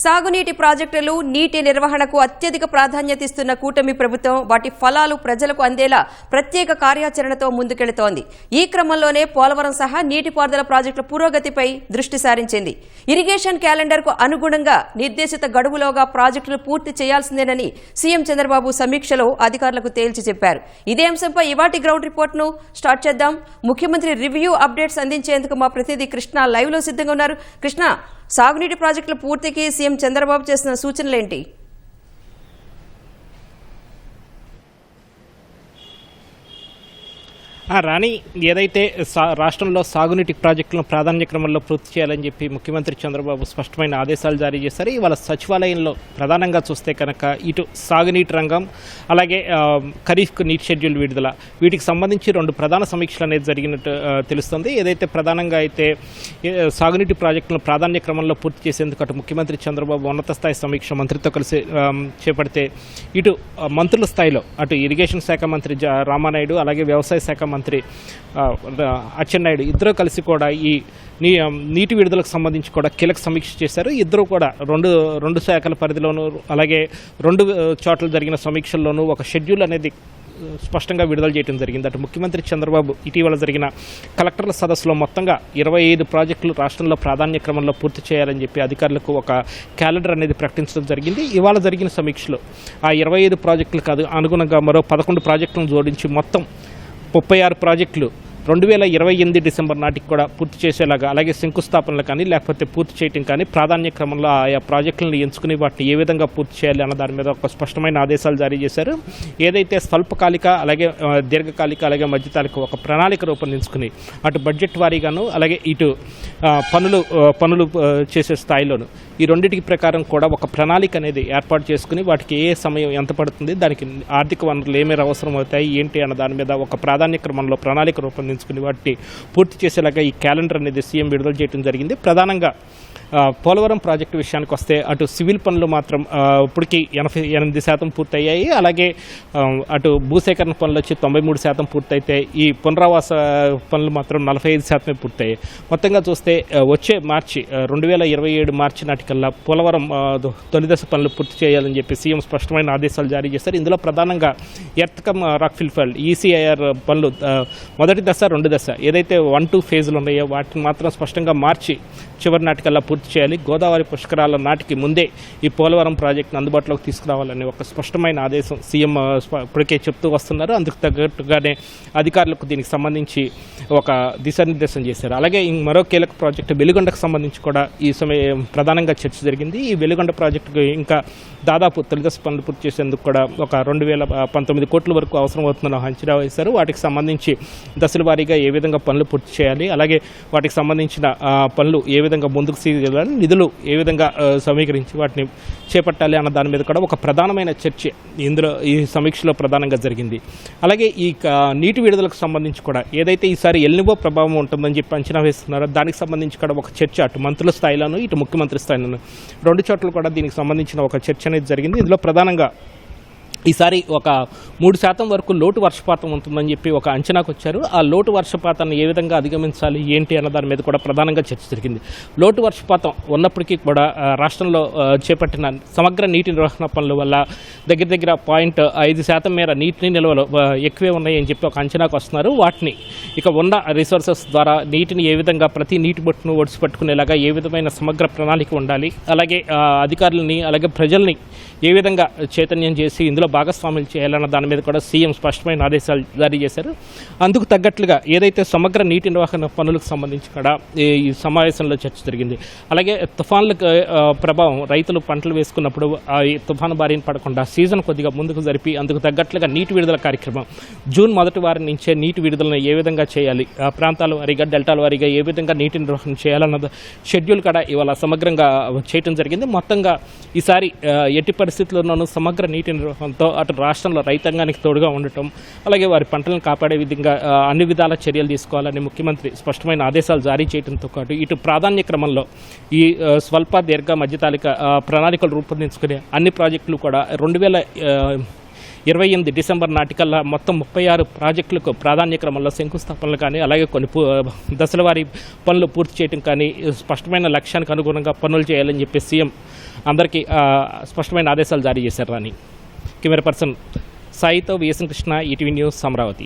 సాగునీటి ప్రాజెక్టులు నీటి నిర్వహణకు అత్యధిక ప్రాధాన్యత ఇస్తున్న కూటమి ప్రభుత్వం వాటి ఫలాలు ప్రజలకు అందేలా ప్రత్యేక కార్యాచరణతో ముందుకెళుతోంది. ఈ క్రమంలోనే పోలవరం సహా నీటిపారుదల ప్రాజెక్టుల పురోగతిపై దృష్టి సారించింది. ఇరిగేషన్ క్యాలెండర్కు అనుగుణంగా నిర్దేశిత గడువులోగా ప్రాజెక్టులు పూర్తి చేయాల్సిందేనని సీఎం చంద్రబాబు సమీక్షలో అధికారులకు తేల్చి చెప్పారు. ఇదే అంశంపై ఇవాటి గ్రౌండ్ రిపోర్ట్ను స్టార్ట్ చేద్దాం. ముఖ్యమంత్రి రివ్యూ అప్డేట్స్ అందించేందుకు మా ప్రతినిధి కృష్ణ లైవ్లో సిద్ధంగా ఉన్నారు. కృష్ణ, సాగునీటి ప్రాజెక్టుల పూర్తికి సీఎం చంద్రబాబు చేసిన సూచనలేంటి? రాణి, ఏదైతే రాష్ట్రంలో సాగునీటి ప్రాజెక్టులను ప్రాధాన్య క్రమంలో పూర్తి చేయాలని చెప్పి ముఖ్యమంత్రి చంద్రబాబు స్పష్టమైన ఆదేశాలు జారీ చేశారు. ఇవాళ సచివాలయంలో ప్రధానంగా చూస్తే కనుక ఇటు సాగునీటి రంగం, అలాగే ఖరీఫ్కు నీటి షెడ్యూల్ విడుదల, వీటికి సంబంధించి 2 ప్రధాన సమీక్షలు అనేది జరిగినట్టు తెలుస్తుంది. ఏదైతే ప్రధానంగా అయితే సాగునీటి ప్రాజెక్టులను ప్రాధాన్య క్రమంలో పూర్తి చేసేందుకు అటు ముఖ్యమంత్రి చంద్రబాబు ఉన్నత స్థాయి సమీక్ష మంత్రితో కలిసి చేపడితే, ఇటు మంత్రుల స్థాయిలో అటు ఇరిగేషన్ శాఖ మంత్రి రామానాయుడు, అలాగే వ్యవసాయ శాఖ మంత్రి అచ్చెన్నాయుడు ఇద్దరు కలిసి కూడా ఈ నీటి విడుదలకు సంబంధించి కూడా కీలక సమీక్ష చేశారు. ఇద్దరు కూడా రెండు శాఖల పరిధిలోనూ, అలాగే 2 చోట్ల జరిగిన సమీక్షల్లోనూ ఒక షెడ్యూల్ అనేది స్పష్టంగా విడుదల చేయడం జరిగింది. అటు ముఖ్యమంత్రి చంద్రబాబు ఇటీవల జరిగిన కలెక్టర్ల సదస్సులో మొత్తంగా 25 ప్రాజెక్టులు రాష్ట్రంలో ప్రాధాన్య క్రమంలో పూర్తి చేయాలని చెప్పి అధికారులకు ఒక క్యాలెండర్ అనేది ప్రకటించడం జరిగింది. ఇవాళ జరిగిన సమీక్షలో ఆ 25 ప్రాజెక్టులకు అనుగుణంగా మరో 11 ప్రాజెక్టులను జోడించి మొత్తం 36 ప్రాజెక్టులు 2028 డిసెంబర్ నాటికి కూడా పూర్తి చేసేలాగా, అలాగే శంకుస్థాపనలు కానీ లేకపోతే పూర్తి చేయటం కానీ ప్రాధాన్య క్రమంలో ఆయా ప్రాజెక్టులను ఎంచుకుని వాటిని ఏ విధంగా పూర్తి చేయాలి అన్న దాని మీద ఒక స్పష్టమైన ఆదేశాలు జారీ చేశారు. ఏదైతే స్వల్పకాలిక, అలాగే దీర్ఘకాలిక, అలాగే మధ్యకాలిక ఒక ప్రణాళిక రూపొందించుకుని అటు బడ్జెట్ వారీగాను, అలాగే ఇటు పనులు చేసే స్థాయిలోను ఈ రెండింటికి ప్రకారం కూడా ఒక ప్రణాళిక అనేది ఏర్పాటు చేసుకుని వాటికి ఏ సమయం ఎంత పడుతుంది, దానికి ఆర్థిక వనరులు ఏమేమి అవసరం అవుతాయి ఏంటి అన్న దాని మీద ఒక ప్రాధాన్య క్రమంలో ప్రణాళిక రూపొందించుకుని వాటిని పూర్తి చేసేలాగా ఈ క్యాలెండర్ అనేది సీఎం విడుదల చేయడం జరిగింది. ప్రధానంగా పోలవరం ప్రాజెక్టు విషయానికి వస్తే అటు సివిల్ పనులు మాత్రం ఇప్పటికీ 88% పూర్తయ్యాయి. అలాగే అటు భూసేకరణ పనులు వచ్చి 93% పూర్తయితే ఈ పునరావాస పనులు మాత్రం 45% పూర్తయ్యాయి. మొత్తంగా చూస్తే వచ్చే మార్చి 2027 మార్చి నాటికల్లా పోలవరం తొలి దశ పనులు పూర్తి చేయాలని చెప్పి సీఎం స్పష్టమైన ఆదేశాలు జారీ చేశారు. ఇందులో ప్రధానంగా ఎర్త్కమ్ రాక్ఫిల్ ఫెల్డ్ ఈసీఐఆర్ పనులు మొదటి దశ, 2 దశ ఏదైతే 1-2 ఫేజ్లు ఉన్నాయో వాటిని మాత్రం స్పష్టంగా మార్చి చివరి నాటికల్లా పూర్తి చేయాలి. గోదావరి పుష్కరాల నాటికి ముందే ఈ పోలవరం ప్రాజెక్టును అందుబాటులోకి తీసుకురావాలని ఒక స్పష్టమైన ఆదేశం సీఎం ఇప్పటికే చెప్తూ వస్తున్నారు. అందుకు తగ్గట్టుగానే అధికారులకు దీనికి సంబంధించి ఒక దిశానిర్దేశం చేశారు. అలాగే మరో కీలక ప్రాజెక్టు వెలుగొండకు సంబంధించి కూడా ఈ సమయం ప్రధానంగా చర్చ జరిగింది. ఈ వెలుగొండ ప్రాజెక్టుకు ఇంకా దాదాపు తొలిదశ పనులు పూర్తి చేసేందుకు కూడా ఒక 2019 కోట్ల వరకు అవసరం అవుతుందని అంచనా వేశారు. వాటికి సంబంధించి దశల వారీగా ఏ విధంగా పనులు పూర్తి చేయాలి, అలాగే వాటికి సంబంధించిన పనులు ఏ విధంగా ముందుకు తీసుకెళ్ళాలి, నిధులు ఏ విధంగా సమీకరించి వాటిని చేపట్టాలి అన్న దాని మీద కూడా ఒక ప్రధానమైన చర్చ ఇందులో ఈ సమీక్షలో ప్రధానంగా జరిగింది. అలాగే ఈ నీటి విడుదలకు సంబంధించి కూడా ఏదైతే ఈసారి ఎల్నివో ప్రభావం ఉంటుందని చెప్పి అంచనా వేస్తున్నారో దానికి సంబంధించి కూడా ఒక చర్చ అటు మంత్రుల స్థాయిలోనూ ఇటు ముఖ్యమంత్రి స్థాయిలోనూ 2 చోట్ల కూడా దీనికి సంబంధించిన ఒక చర్చ అనేది జరిగింది. ఇందులో ప్రధానంగా ఈసారి ఒక 3% వరకు లోటు వర్షపాతం ఉంటుందని చెప్పి ఒక అంచనాకు వచ్చారు. ఆ లోటు వర్షపాతాన్ని ఏ విధంగా అధిగమించాలి ఏంటి అన్న దాని మీద కూడా ప్రధానంగా చర్చ జరిగింది. లోటు వర్షపాతం ఉన్నప్పటికీ కూడా రాష్ట్రంలో చేపట్టిన సమగ్ర నీటి నిర్వహణ పనుల వల్ల దగ్గర 0.5% మేర నీటి నిల్వలు ఎక్కువే ఉన్నాయని చెప్పి ఒక అంచనాకు వస్తున్నారు. వాటిని ఇక ఉన్న రిసోర్సెస్ ద్వారా నీటిని ఏ విధంగా ప్రతి నీటి బొట్టును ఒడిసిపట్టుకునేలాగా ఏ విధమైన సమగ్ర ప్రణాళిక ఉండాలి, అలాగే అధికారులని అలాగే ప్రజల్ని ఏ విధంగా చైతన్యం చేసి ఇందులో భాగస్వాములు చేయాలన్న దాని మీద కూడా సీఎం స్పష్టమైన ఆదేశాలు జారీ చేశారు. అందుకు తగ్గట్లుగా ఏదైతే సమగ్ర నీటి నిర్వహణ పనులకు సంబంధించి కూడా ఈ సమావేశంలో చర్చ జరిగింది. అలాగే తుఫాన్ల ప్రభావం రైతులు పంటలు వేసుకున్నప్పుడు ఈ తుఫాను బారిన పడకుండా సీజన్ కొద్దిగా ముందుకు జరిపి అందుకు తగ్గట్లుగా నీటి విడుదల కార్యక్రమం జూన్ మొదటి వారం నుంచే నీటి విడుదలను ఏ విధంగా చేయాలి, ప్రాంతాల వారీగా డెల్టాల వారీగా ఏ విధంగా నీటి నిర్వహణ చేయాలన్న షెడ్యూల్ కూడా ఇవాళ సమగ్రంగా చేయడం జరిగింది. మొత్తంగా ఈసారి ఎట్టి పరిస్థితుల్లోనూ సమగ్ర నీటి నిర్వహణతో అటు రాష్ట్రంలో రైతాంగానికి తోడుగా ఉండటం, అలాగే వారి పంటలను కాపాడే విధంగా అన్ని విధాల చర్యలు తీసుకోవాలని ముఖ్యమంత్రి స్పష్టమైన ఆదేశాలు జారీ చేయడంతో పాటు ఇటు ప్రాధాన్య క్రమంలో ఈ స్వల్ప దీర్ఘ మధ్యకాలిక ప్రణాళికలు రూపొందించుకునే అన్ని ప్రాజెక్టులు కూడా 2028 డిసెంబర్ నాటికల్లా మొత్తం 36 ప్రాజెక్టులకు ప్రాధాన్య క్రమంలో శంకుస్థాపనలు కానీ అలాగే కొన్ని దశల వారీ పనులు పూర్తి చేయడం కానీ స్పష్టమైన లక్ష్యానికి అనుగుణంగా పనులు చేయాలని చెప్పి సీఎం అందరికీ స్పష్టమైన ఆదేశాలు జారీ చేశారు అని. కెమెరా పర్సన్ సాయితో VSN Krishna, ETV news, Amaravati.